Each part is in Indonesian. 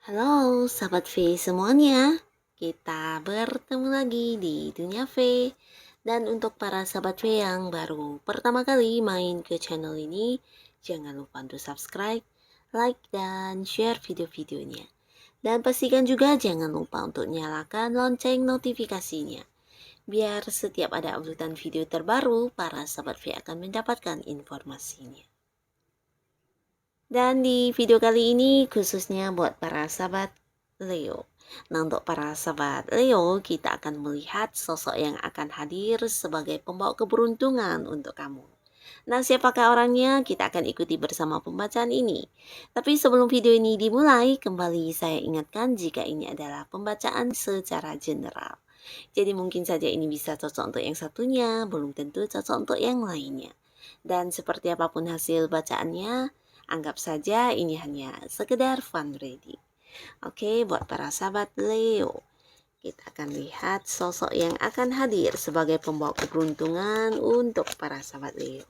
Halo sahabat V semuanya, kita bertemu lagi di Dunia V. Dan untuk para sahabat V yang baru pertama kali main ke channel ini, jangan lupa untuk subscribe, like, dan share video-videonya. Dan pastikan juga jangan lupa untuk nyalakan lonceng notifikasinya. Biar setiap ada uploadan video terbaru, para sahabat V akan mendapatkan informasinya. Dan di video kali ini khususnya buat para sahabat Leo. Nah, untuk para sahabat Leo, kita akan melihat sosok yang akan hadir sebagai pembawa keberuntungan untuk kamu. Nah, siapakah orangnya? Kita akan ikuti bersama pembacaan ini. Tapi sebelum video ini dimulai, kembali saya ingatkan jika ini adalah pembacaan secara general. Jadi mungkin saja ini bisa cocok untuk yang satunya, belum tentu cocok untuk yang lainnya. Dan seperti apapun hasil bacaannya, anggap saja ini hanya sekedar fun reading. Oke, buat para sahabat Leo, kita akan lihat sosok yang akan hadir sebagai pembawa keberuntungan untuk para sahabat Leo.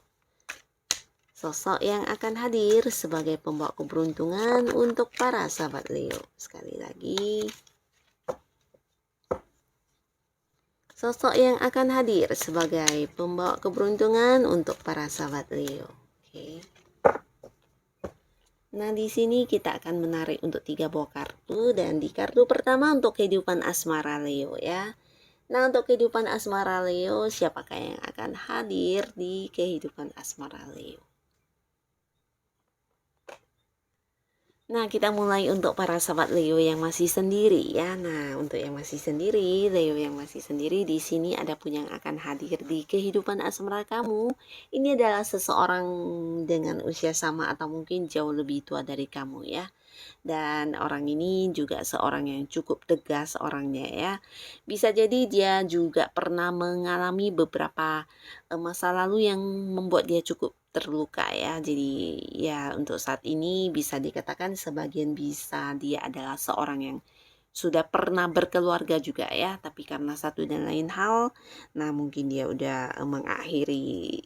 Sosok yang akan hadir sebagai pembawa keberuntungan untuk para sahabat Leo. Sekali lagi, sosok yang akan hadir sebagai pembawa keberuntungan untuk para sahabat Leo. Oke. Nah, di sini kita akan menarik untuk 3 buah kartu, dan di kartu pertama untuk kehidupan asmara Leo ya. Nah, untuk kehidupan asmara Leo, siapakah yang akan hadir di kehidupan asmara Leo? Nah, kita mulai untuk para sahabat Leo yang masih sendiri ya. Nah, untuk yang masih sendiri, Leo yang masih sendiri, di sini ada pun yang akan hadir di kehidupan asmara kamu. Ini adalah seseorang dengan usia sama atau mungkin jauh lebih tua dari kamu ya. Dan orang ini juga seorang yang cukup tegas orangnya ya. Bisa jadi dia juga pernah mengalami beberapa masa lalu yang membuat dia cukup terluka ya. Jadi ya untuk saat ini bisa dikatakan sebagian bisa dia adalah seorang yang sudah pernah berkeluarga juga ya, tapi karena satu dan lain hal, nah mungkin dia udah mengakhiri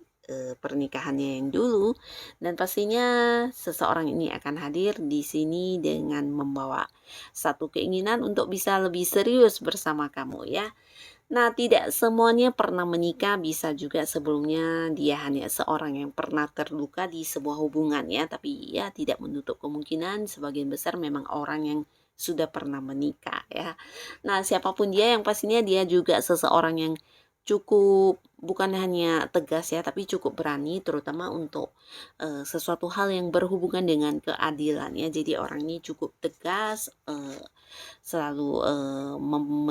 pernikahannya yang dulu, dan pastinya seseorang ini akan hadir di sini dengan membawa satu keinginan untuk bisa lebih serius bersama kamu ya. Nah, tidak semuanya pernah menikah, bisa juga sebelumnya dia hanya seorang yang pernah terluka di sebuah hubungan ya, tapi ya tidak menutup kemungkinan sebagian besar memang orang yang sudah pernah menikah ya. Nah, siapapun dia yang pastinya dia juga seseorang yang cukup bukan hanya tegas ya, tapi cukup berani terutama untuk sesuatu hal yang berhubungan dengan keadilan ya. Jadi orang ini cukup tegas, selalu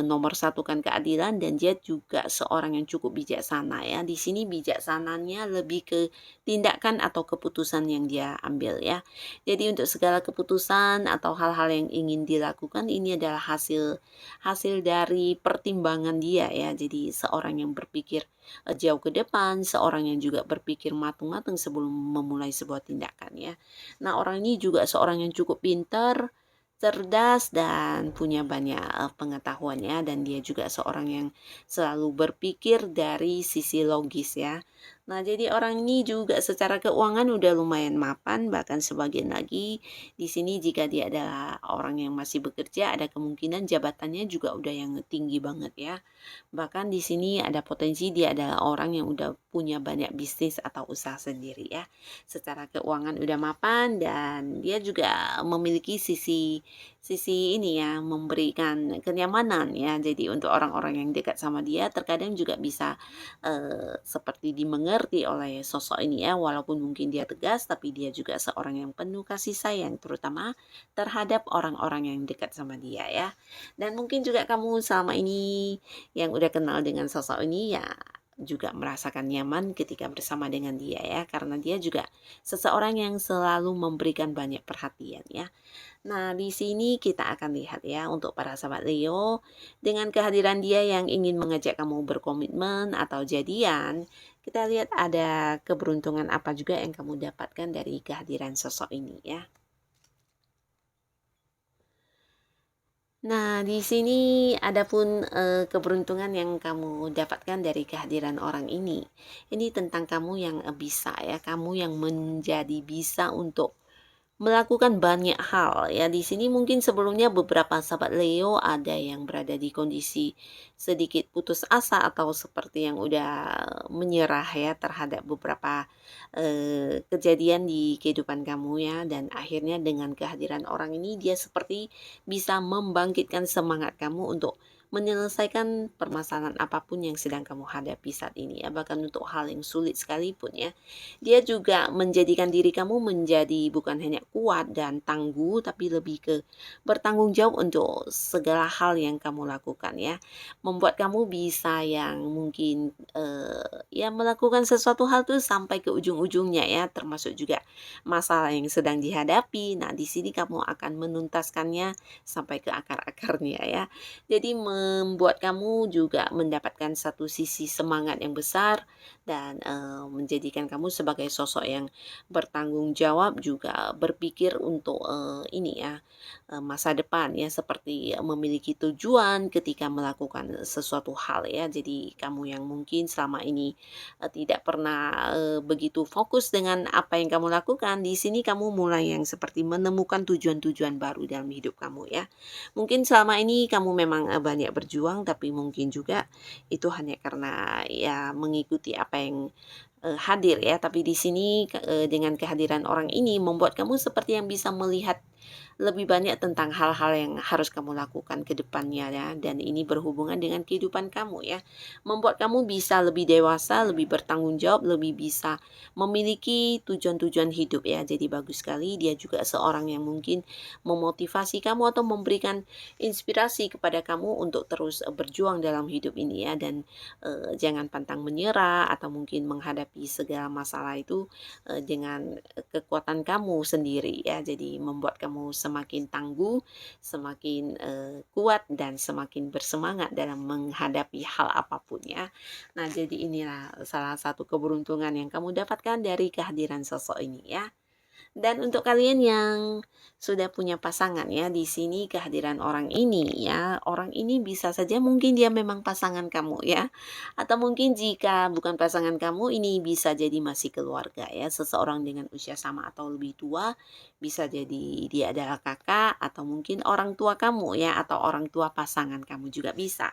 menomorsatukan keadilan, dan dia juga seorang yang cukup bijaksana ya. Di sini bijaksananya lebih ke tindakan atau keputusan yang dia ambil ya. Jadi untuk segala keputusan atau hal-hal yang ingin dilakukan ini adalah hasil dari pertimbangan dia ya. Jadi seorang yang berpikir jauh ke depan, seorang yang juga berpikir matang-matang sebelum memulai sebuah tindakan ya. Nah, orang ini juga seorang yang cukup pintar, cerdas, dan punya banyak pengetahuan ya, dan dia juga seorang yang selalu berpikir dari sisi logis ya. Nah, jadi orang ini juga secara keuangan udah lumayan mapan, bahkan sebagian lagi di sini jika dia adalah orang yang masih bekerja, ada kemungkinan jabatannya juga udah yang tinggi banget ya. Bahkan di sini ada potensi dia adalah orang yang udah punya banyak bisnis atau usaha sendiri ya. Secara keuangan udah mapan, dan dia juga memiliki sisi ini ya, memberikan kenyamanan ya. Jadi untuk orang-orang yang dekat sama dia terkadang juga bisa seperti dimengerti oleh sosok ini ya, walaupun mungkin dia tegas, tapi dia juga seorang yang penuh kasih sayang terutama terhadap orang-orang yang dekat sama dia ya. Dan mungkin juga kamu selama ini yang udah kenal dengan sosok ini ya juga merasakan nyaman ketika bersama dengan dia ya, karena dia juga seseorang yang selalu memberikan banyak perhatian ya. Nah, di sini kita akan lihat ya untuk para sahabat Leo, dengan kehadiran dia yang ingin mengajak kamu berkomitmen atau jadian, kita lihat ada keberuntungan apa juga yang kamu dapatkan dari kehadiran sosok ini ya. Nah, di sini ada pun keberuntungan yang kamu dapatkan dari kehadiran orang ini. Ini tentang kamu yang bisa ya, kamu yang menjadi bisa untuk melakukan banyak hal ya. Di sini mungkin sebelumnya beberapa sahabat Leo ada yang berada di kondisi sedikit putus asa atau seperti yang udah menyerah ya terhadap beberapa kejadian di kehidupan kamu ya, dan akhirnya dengan kehadiran orang ini dia seperti bisa membangkitkan semangat kamu untuk menyelesaikan permasalahan apapun yang sedang kamu hadapi saat ini ya, bahkan untuk hal yang sulit sekalipun ya. Dia juga menjadikan diri kamu menjadi bukan hanya kuat dan tangguh, tapi lebih ke bertanggung jawab untuk segala hal yang kamu lakukan ya. Membuat kamu bisa yang mungkin ya melakukan sesuatu hal tuh sampai ke ujung-ujungnya ya, termasuk juga masalah yang sedang dihadapi. Nah, di sini kamu akan menuntaskannya sampai ke akar-akarnya ya. Jadi membuat kamu juga mendapatkan satu sisi semangat yang besar dan menjadikan kamu sebagai sosok yang bertanggung jawab, juga berpikir untuk ini ya, masa depan ya, seperti memiliki tujuan ketika melakukan sesuatu hal ya. Jadi kamu yang mungkin selama ini tidak pernah begitu fokus dengan apa yang kamu lakukan, di sini kamu mulai yang seperti menemukan tujuan-tujuan baru dalam hidup kamu ya. Mungkin selama ini kamu memang banyak berjuang, tapi mungkin juga itu hanya karena ya mengikuti apa yang hadir ya. Tapi di sini dengan kehadiran orang ini membuat kamu seperti yang bisa melihat lebih banyak tentang hal-hal yang harus kamu lakukan ke depannya ya, dan ini berhubungan dengan kehidupan kamu ya. Membuat kamu bisa lebih dewasa, lebih bertanggung jawab, lebih bisa memiliki tujuan-tujuan hidup ya. Jadi bagus sekali, dia juga seorang yang mungkin memotivasi kamu atau memberikan inspirasi kepada kamu untuk terus berjuang dalam hidup ini ya, dan jangan pantang menyerah atau mungkin menghadapi segala masalah itu dengan kekuatan kamu sendiri ya. Jadi membuat kamu semakin tangguh, semakin kuat dan semakin bersemangat dalam menghadapi hal apapun ya. Nah, jadi inilah salah satu keberuntungan yang kamu dapatkan dari kehadiran sosok ini ya. Dan untuk kalian yang sudah punya pasangan ya, di sini kehadiran orang ini ya, orang ini bisa saja mungkin dia memang pasangan kamu ya. Atau mungkin jika bukan pasangan kamu, ini bisa jadi masih keluarga ya, seseorang dengan usia sama atau lebih tua, bisa jadi dia adalah kakak atau mungkin orang tua kamu ya, atau orang tua pasangan kamu juga bisa.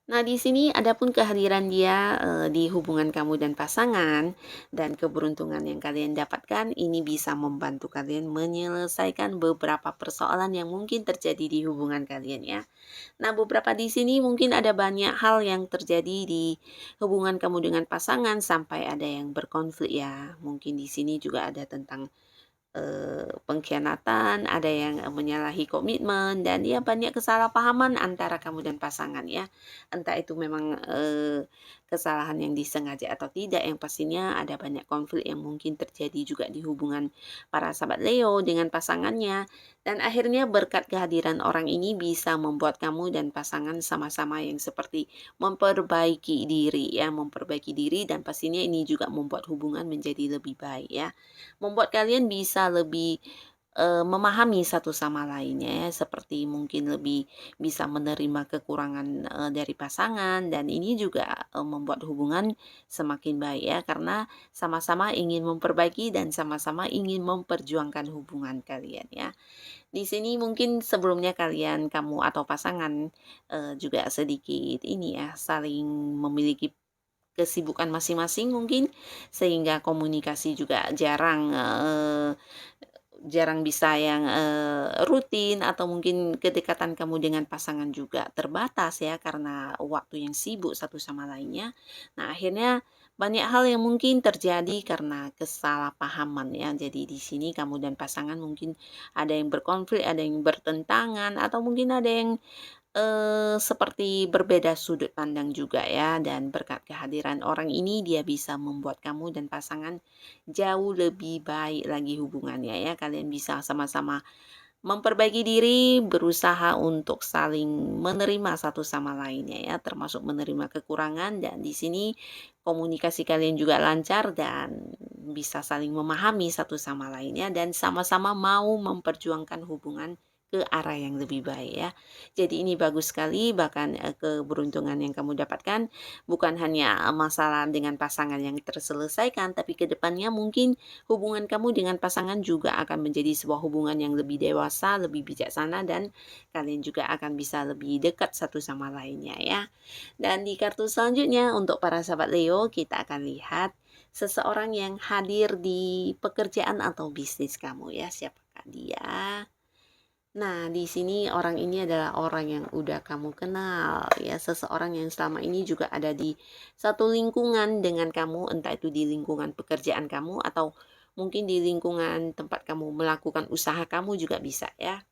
Nah, di sini adapun kehadiran dia di hubungan kamu dan pasangan dan keberuntungan yang kalian dapatkan ini bisa membantu kalian menyelesaikan beberapa persoalan yang mungkin terjadi di hubungan kalian ya. Nah, beberapa di sini mungkin ada banyak hal yang terjadi di hubungan kamu dengan pasangan sampai ada yang berkonflik ya. Mungkin di sini juga ada tentang pengkhianatan, ada yang menyalahi komitmen, dan ya banyak kesalahpahaman antara kamu dan pasangan ya. Entah itu memang kesalahan yang disengaja atau tidak, yang pastinya ada banyak konflik yang mungkin terjadi juga di hubungan para sahabat Leo dengan pasangannya. Dan akhirnya berkat kehadiran orang ini bisa membuat kamu dan pasangan sama-sama yang seperti memperbaiki diri ya, memperbaiki diri, dan pastinya ini juga membuat hubungan menjadi lebih baik ya. Membuat kalian bisa lebih memahami satu sama lainnya ya, seperti mungkin lebih bisa menerima kekurangan dari pasangan, dan ini juga membuat hubungan semakin baik ya, karena sama-sama ingin memperbaiki dan sama-sama ingin memperjuangkan hubungan kalian ya. Di sini mungkin sebelumnya kamu atau pasangan juga sedikit ini ya, saling memiliki kesibukan masing-masing mungkin, sehingga komunikasi juga jarang bisa yang rutin, atau mungkin kedekatan kamu dengan pasangan juga terbatas ya karena waktu yang sibuk satu sama lainnya. Nah, akhirnya banyak hal yang mungkin terjadi karena kesalahpahaman ya. Jadi di sini kamu dan pasangan mungkin ada yang berkonflik, ada yang bertentangan, atau mungkin ada yang seperti berbeda sudut pandang juga ya, dan berkat kehadiran orang ini dia bisa membuat kamu dan pasangan jauh lebih baik lagi hubungannya ya. Kalian bisa sama-sama memperbaiki diri, berusaha untuk saling menerima satu sama lainnya ya, termasuk menerima kekurangan, dan di sini komunikasi kalian juga lancar dan bisa saling memahami satu sama lainnya dan sama-sama mau memperjuangkan hubungan ke arah yang lebih baik ya. Jadi ini bagus sekali, bahkan keberuntungan yang kamu dapatkan bukan hanya masalah dengan pasangan yang terselesaikan, tapi ke depannya mungkin hubungan kamu dengan pasangan juga akan menjadi sebuah hubungan yang lebih dewasa, lebih bijaksana, dan kalian juga akan bisa lebih dekat satu sama lainnya ya. Dan di kartu selanjutnya untuk para sahabat Leo, kita akan lihat seseorang yang hadir di pekerjaan atau bisnis kamu ya. Siapakah dia? Nah, di sini orang ini adalah orang yang udah kamu kenal ya, seseorang yang selama ini juga ada di satu lingkungan dengan kamu, entah itu di lingkungan pekerjaan kamu atau mungkin di lingkungan tempat kamu melakukan usaha kamu juga bisa ya.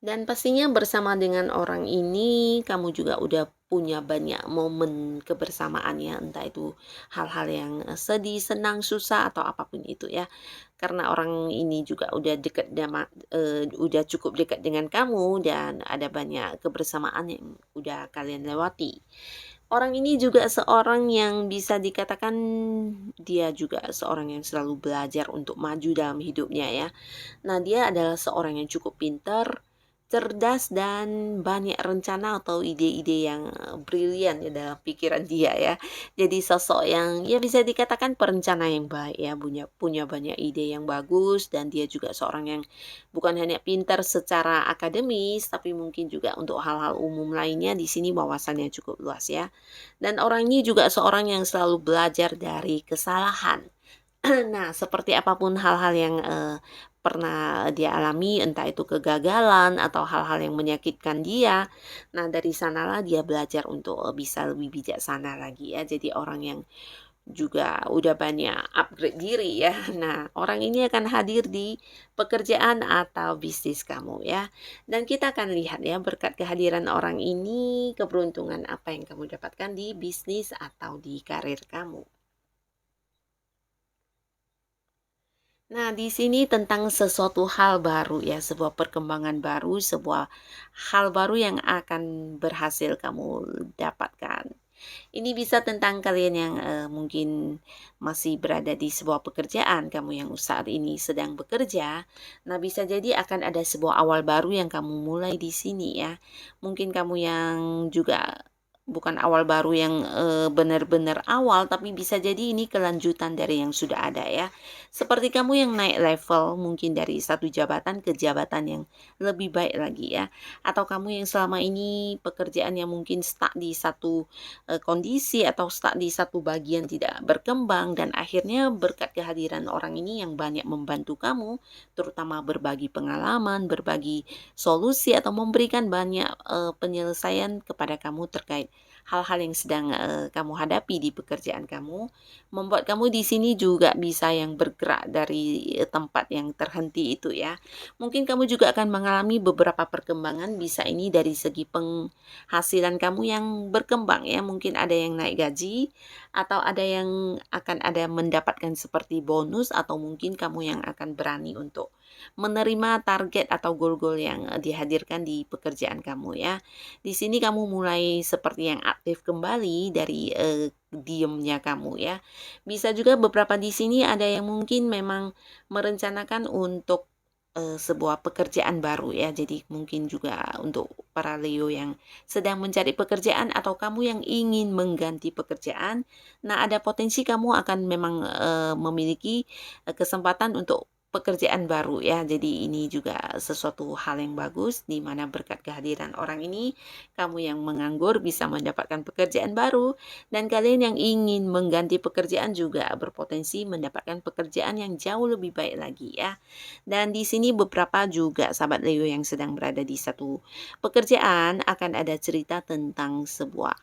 Dan pastinya bersama dengan orang ini kamu juga udah punya banyak momen kebersamaan ya, entah itu hal-hal yang sedih, senang, susah atau apapun itu ya. Karena orang ini juga udah udah cukup dekat dengan kamu dan ada banyak kebersamaan yang udah kalian lewati. Orang ini juga seorang yang bisa dikatakan dia juga seorang yang selalu belajar untuk maju dalam hidupnya ya. Nah, dia adalah seorang yang cukup pintar, cerdas, dan banyak rencana atau ide-ide yang brilian ya dalam pikiran dia ya. Jadi sosok yang ya bisa dikatakan perencana yang baik ya, punya punya banyak ide yang bagus, dan dia juga seorang yang bukan hanya pintar secara akademis, tapi mungkin juga untuk hal-hal umum lainnya di sini wawasannya cukup luas ya. Dan orang ini juga seorang yang selalu belajar dari kesalahan. Nah, seperti apapun hal-hal yang pernah dia alami, entah itu kegagalan atau hal-hal yang menyakitkan dia. Nah, dari sanalah dia belajar untuk bisa lebih bijaksana lagi ya. Jadi orang yang juga udah banyak upgrade diri ya. Nah, orang ini akan hadir di pekerjaan atau bisnis kamu ya. Dan kita akan lihat ya, berkat kehadiran orang ini, keberuntungan apa yang kamu dapatkan di bisnis atau di karir kamu. Nah, di sini tentang sesuatu hal baru ya, sebuah perkembangan baru, sebuah hal baru yang akan berhasil kamu dapatkan. Ini bisa tentang kalian yang mungkin masih berada di sebuah pekerjaan, kamu yang saat ini sedang bekerja. Nah, bisa jadi akan ada sebuah awal baru yang kamu mulai di sini ya. Mungkin kamu yang juga bukan awal baru yang benar-benar awal, tapi bisa jadi ini kelanjutan dari yang sudah ada ya. Seperti kamu yang naik level mungkin dari satu jabatan ke jabatan yang lebih baik lagi ya. Atau kamu yang selama ini pekerjaan yang mungkin stuck di satu kondisi atau stuck di satu bagian tidak berkembang, dan akhirnya berkat kehadiran orang ini yang banyak membantu kamu, terutama berbagi pengalaman, berbagi solusi atau memberikan banyak penyelesaian kepada kamu terkait hal-hal yang sedang kamu hadapi di pekerjaan kamu, membuat kamu di sini juga bisa yang bergerak dari tempat yang terhenti itu ya. Mungkin kamu juga akan mengalami beberapa perkembangan, bisa ini dari segi penghasilan kamu yang berkembang ya. Mungkin ada yang naik gaji, atau ada yang akan ada mendapatkan seperti bonus, atau mungkin kamu yang akan berani untuk menerima target atau goal-goal yang dihadirkan di pekerjaan kamu ya. Di sini kamu mulai seperti yang aktif kembali dari diemnya kamu ya. Bisa juga beberapa di sini ada yang mungkin memang merencanakan untuk sebuah pekerjaan baru ya. Jadi mungkin juga untuk para Leo yang sedang mencari pekerjaan atau kamu yang ingin mengganti pekerjaan. Nah, ada potensi kamu akan memang memiliki kesempatan untuk pekerjaan baru ya. Jadi ini juga sesuatu hal yang bagus, di mana berkat kehadiran orang ini kamu yang menganggur bisa mendapatkan pekerjaan baru, dan kalian yang ingin mengganti pekerjaan juga berpotensi mendapatkan pekerjaan yang jauh lebih baik lagi ya. Dan di sini beberapa juga sahabat Leo yang sedang berada di satu pekerjaan akan ada cerita tentang sebuah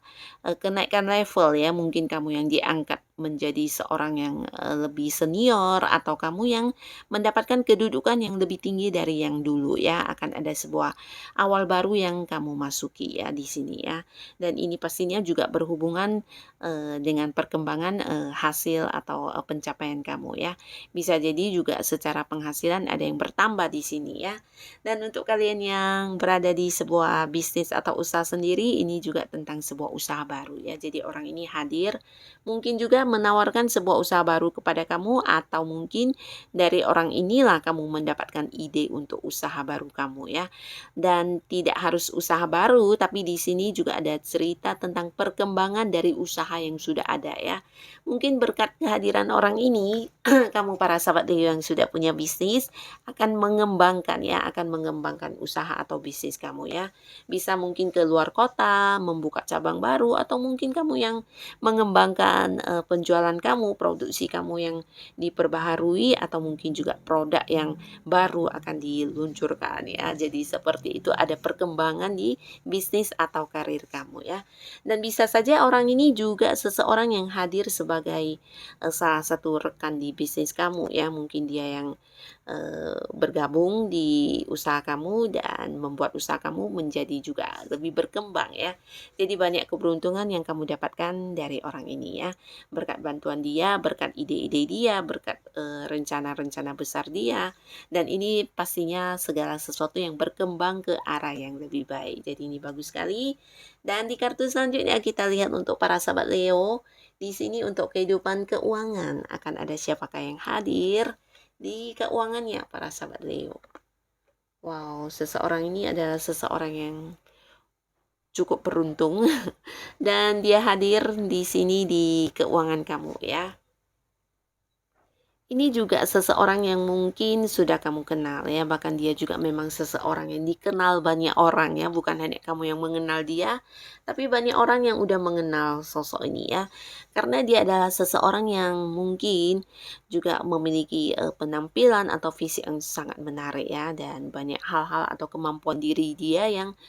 kenaikan level ya. Mungkin kamu yang diangkat menjadi seorang yang lebih senior, atau kamu yang mendapatkan kedudukan yang lebih tinggi dari yang dulu ya. Akan ada sebuah awal baru yang kamu masuki ya di sini ya. Dan ini pastinya juga berhubungan dengan perkembangan hasil atau pencapaian kamu ya. Bisa jadi juga secara penghasilan ada yang bertambah di sini ya. Dan untuk kalian yang berada di sebuah bisnis atau usaha sendiri, ini juga tentang sebuah usaha baru ya. Jadi orang ini hadir mungkin juga menawarkan sebuah usaha baru kepada kamu, atau mungkin dari orang inilah kamu mendapatkan ide untuk usaha baru kamu ya. Dan tidak harus usaha baru, tapi di sini juga ada cerita tentang perkembangan dari usaha yang sudah ada ya. Mungkin berkat kehadiran orang ini, kamu para sahabat Leo yang sudah punya bisnis akan mengembangkan ya, akan mengembangkan usaha atau bisnis kamu ya. Bisa mungkin ke luar kota, membuka cabang baru, atau mungkin kamu yang mengembangkan penjualan kamu, produksi kamu yang diperbaharui, atau mungkin juga produk yang baru akan diluncurkan ya. Jadi seperti itu, ada perkembangan di bisnis atau karir kamu ya. Dan bisa saja orang ini juga seseorang yang hadir sebagai salah satu rekan di bisnis kamu ya. Mungkin dia yang bergabung di usaha kamu dan membuat usaha kamu menjadi juga lebih berkembang ya. Jadi banyak keberuntungan yang kamu dapatkan dari orang ini ya. Berkat bantuan dia, berkat ide-ide dia, berkat rencana-rencana besar dia. Dan ini pastinya segala sesuatu yang berkembang ke arah yang lebih baik. Jadi ini bagus sekali. Dan di kartu selanjutnya kita lihat untuk para sahabat Leo. Di sini untuk kehidupan keuangan akan ada siapakah yang hadir di keuangannya para sahabat Leo. Wow, seseorang ini adalah seseorang yang cukup beruntung dan dia hadir di sini di keuangan kamu ya. Ini juga seseorang yang mungkin sudah kamu kenal ya, bahkan dia juga memang seseorang yang dikenal banyak orang ya, bukan hanya kamu yang mengenal dia, tapi banyak orang yang udah mengenal sosok ini ya. Karena dia adalah seseorang yang mungkin juga memiliki penampilan atau fisik yang sangat menarik ya, dan banyak hal-hal atau kemampuan diri dia yang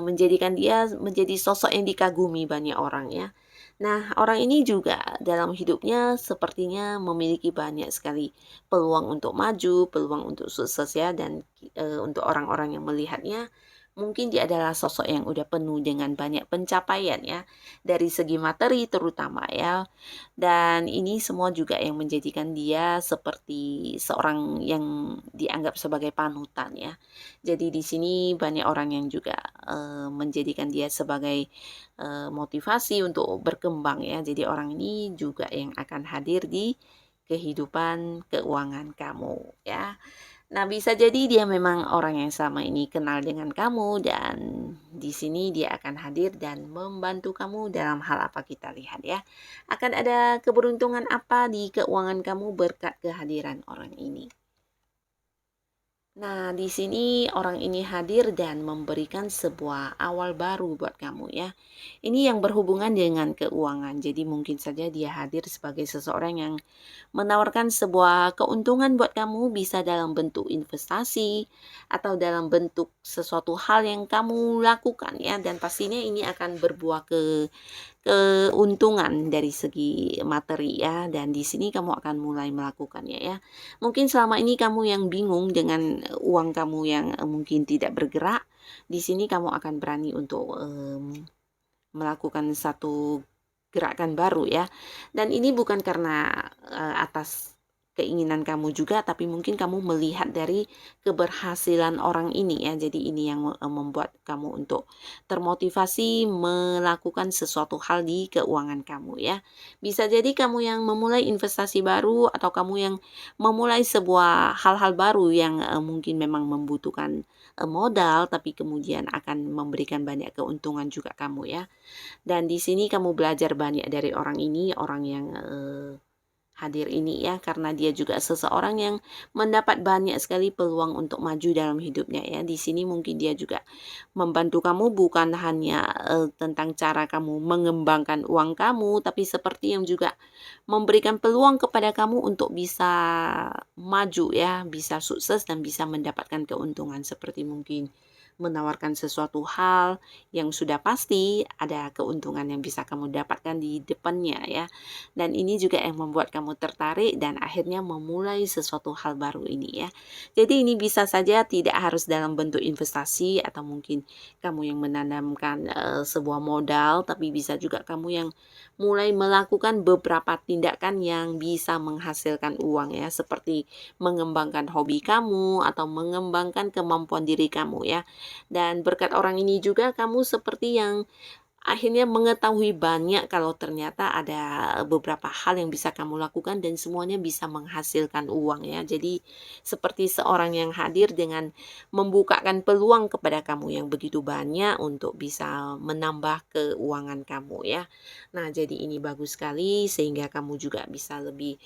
menjadikan dia menjadi sosok yang dikagumi banyak orang ya. Nah, orang ini juga dalam hidupnya sepertinya memiliki banyak sekali peluang untuk maju, peluang untuk sukses ya, dan untuk orang-orang yang melihatnya mungkin dia adalah sosok yang udah penuh dengan banyak pencapaian ya, dari segi materi terutama ya. Dan ini semua juga yang menjadikan dia seperti seorang yang dianggap sebagai panutan ya. Jadi di sini banyak orang yang juga menjadikan dia sebagai motivasi untuk berkembang ya. Jadi orang ini juga yang akan hadir di kehidupan keuangan kamu ya. Nah, bisa jadi dia memang orang yang selama ini kenal dengan kamu, dan di sini dia akan hadir dan membantu kamu dalam hal apa, kita lihat ya. Akan ada keberuntungan apa di keuangan kamu berkat kehadiran orang ini. Nah, di sini orang ini hadir dan memberikan sebuah awal baru buat kamu ya. Ini yang berhubungan dengan keuangan. Jadi mungkin saja dia hadir sebagai seseorang yang menawarkan sebuah keuntungan buat kamu, bisa dalam bentuk investasi atau dalam bentuk sesuatu hal yang kamu lakukan ya, dan pastinya ini akan berbuah keuntungan dari segi materi ya, dan di sini kamu akan mulai melakukannya ya. Mungkin selama ini kamu yang bingung dengan uang kamu yang mungkin tidak bergerak, di sini kamu akan berani untuk melakukan satu gerakan baru ya. Dan ini bukan karena atas keinginan kamu juga, tapi mungkin kamu melihat dari keberhasilan orang ini ya. Jadi ini yang membuat kamu untuk termotivasi melakukan sesuatu hal di keuangan kamu ya. Bisa jadi kamu yang memulai investasi baru, atau kamu yang memulai sebuah hal-hal baru yang mungkin memang membutuhkan modal, tapi kemudian akan memberikan banyak keuntungan juga kamu ya. Dan di sini kamu belajar banyak dari orang ini, orang yang hadir ini ya, karena dia juga seseorang yang mendapat banyak sekali peluang untuk maju dalam hidupnya ya. Di sini mungkin dia juga membantu kamu bukan hanya tentang cara kamu mengembangkan uang kamu, tapi seperti yang juga memberikan peluang kepada kamu untuk bisa maju ya, bisa sukses dan bisa mendapatkan keuntungan, seperti mungkin menawarkan sesuatu hal yang sudah pasti ada keuntungan yang bisa kamu dapatkan di depannya ya. Dan ini juga yang membuat kamu tertarik dan akhirnya memulai sesuatu hal baru ini ya. Jadi ini bisa saja tidak harus dalam bentuk investasi, atau mungkin kamu yang menanamkan sebuah modal, tapi bisa juga kamu yang mulai melakukan beberapa tindakan yang bisa menghasilkan uang ya, seperti mengembangkan hobi kamu atau mengembangkan kemampuan diri kamu ya. Dan berkat orang ini juga kamu seperti yang akhirnya mengetahui banyak kalau ternyata ada beberapa hal yang bisa kamu lakukan dan semuanya bisa menghasilkan uang ya. Jadi seperti seorang yang hadir dengan membukakan peluang kepada kamu yang begitu banyak untuk bisa menambah keuangan kamu ya. Nah, jadi ini bagus sekali sehingga kamu juga bisa lebih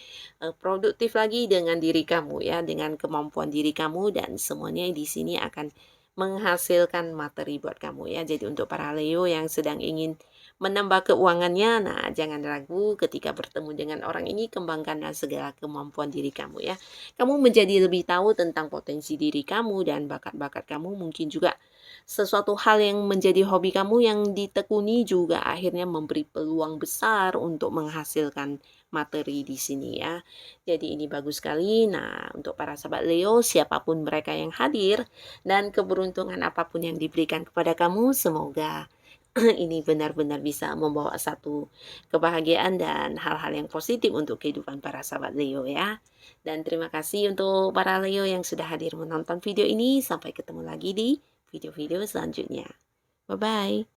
produktif lagi dengan diri kamu ya, dengan kemampuan diri kamu dan semuanya di sini akan menghasilkan materi buat kamu ya. Jadi untuk para Leo yang sedang ingin menambah keuangannya, nah jangan ragu ketika bertemu dengan orang ini, kembangkanlah segala kemampuan diri kamu ya. Kamu menjadi lebih tahu tentang potensi diri kamu dan bakat-bakat kamu, mungkin juga sesuatu hal yang menjadi hobi kamu yang ditekuni juga akhirnya memberi peluang besar untuk menghasilkan materi di sini ya. Jadi ini bagus sekali. Nah, untuk para sahabat Leo, siapapun mereka yang hadir, dan keberuntungan apapun yang diberikan kepada kamu, semoga ini benar-benar bisa membawa satu kebahagiaan dan hal-hal yang positif untuk kehidupan para sahabat Leo ya. Dan terima kasih untuk para Leo yang sudah hadir menonton video ini. Sampai ketemu lagi di video-video selanjutnya. Bye-bye.